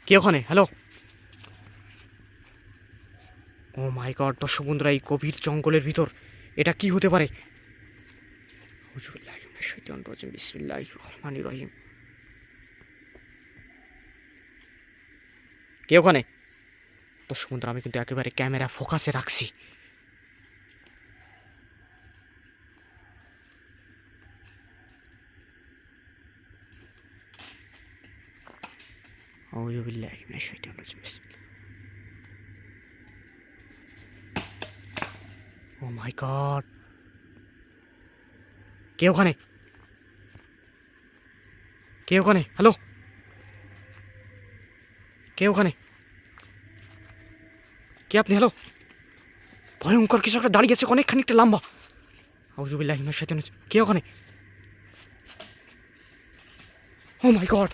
কে ওখানে? হ্যালো। ও মাই গড, দর্শক বন্ধুরা, এই গভীর জঙ্গলের ভিতর এটা কি হতে পারে? আউযুবিল্লাহি মিনাশ শাইতানির রাজিম, বিসমিল্লাহির রহমানির রহিম। কে ওখানে? দর্শক বন্ধুরা, আমি কিন্তু একেবারে ক্যামেরা ফোকাসে রাখছি। আউযুবিল্লাহি মিনাশ শাইতানির রাজিম, ও মাই গড, কে ওখানে? কে ওখানে? হ্যালো, কে ওখানে? কে আপনি? হ্যালো। ভয়ঙ্কর কিছু একটা দাঁড়িয়ে আছে, অনেক খানিকটা লম্বা। আউযুবিল্লাহি মিনাশ শাইতানির রাজিম। কে ওখানে? ও মাই গড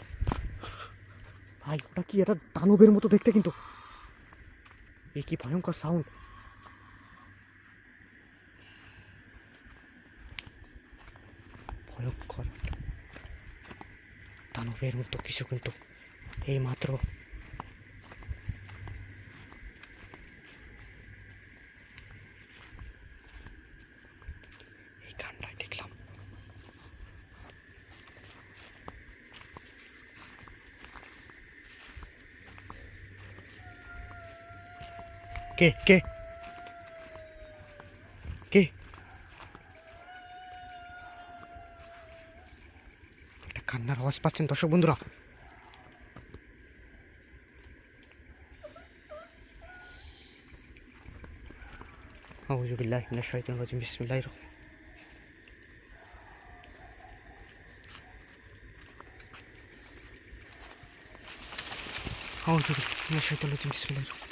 ভাই, ওটা কি? এটা দানবের মতো দেখতে কিন্তু। এই কি ভয়ঙ্কর সাউন্ড! ভয়ঙ্কর দানবের মতো কিছু কিন্তু এই মাত্র এই গানটাই দেখলাম। কে কে কে? একটা কান্নার আওয়াজ পাচ্ছেন দর্শক বন্ধুরা? আউযুবিল্লাহি মিনাশ শাইতানির রাজিম, বিসমিল্লাহির রহমানির রহিম। আউযুবিল্লাহি মিনাশ শাইতানির রাজিম, বিসমিল্লাহির রহমানির রহিম।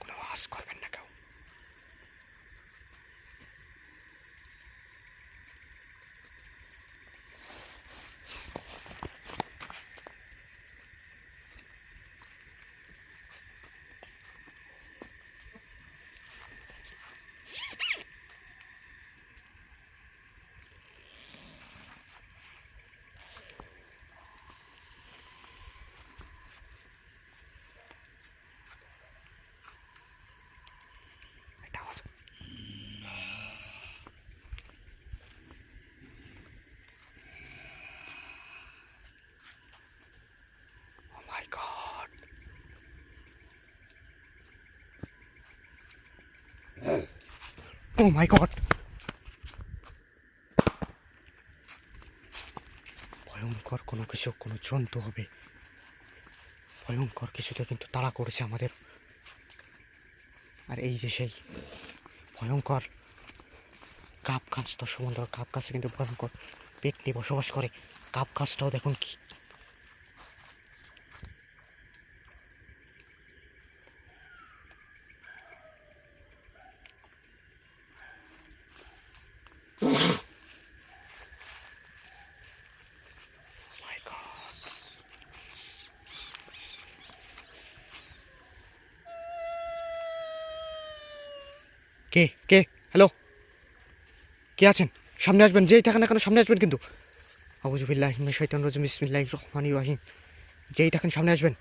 কোনো আওয়াজ করবেন না কেউ। একটা আওয়াজ। ও মাই গড, ও মাই গড, ভয়ঙ্কর কোনো কিছু, কোনো জন্তু হবে। ভয়ঙ্কর কিছুতে কিন্তু তাড়া করেছে আমাদের। আর এই যে সেই ভয়ঙ্কর কাপ গাছ, দর্শক বন্ধুরা, কাপ গাছে কিন্তু ভয়ঙ্কর ব্যক্তি বসবাস করে। কাপ গাছটাও দেখুন কি! My God! কে কে? হ্যালো, কে আছেন? সামনে আসবেন, যেই থাকেন না কেন সামনে আসবেন কিন্তু। আউযুবিল্লাহি মিনাশ শাইতানির রাজিম, বিসমিল্লাহির রহমানির রহিম। যেই থাকেন সামনে আসবেন।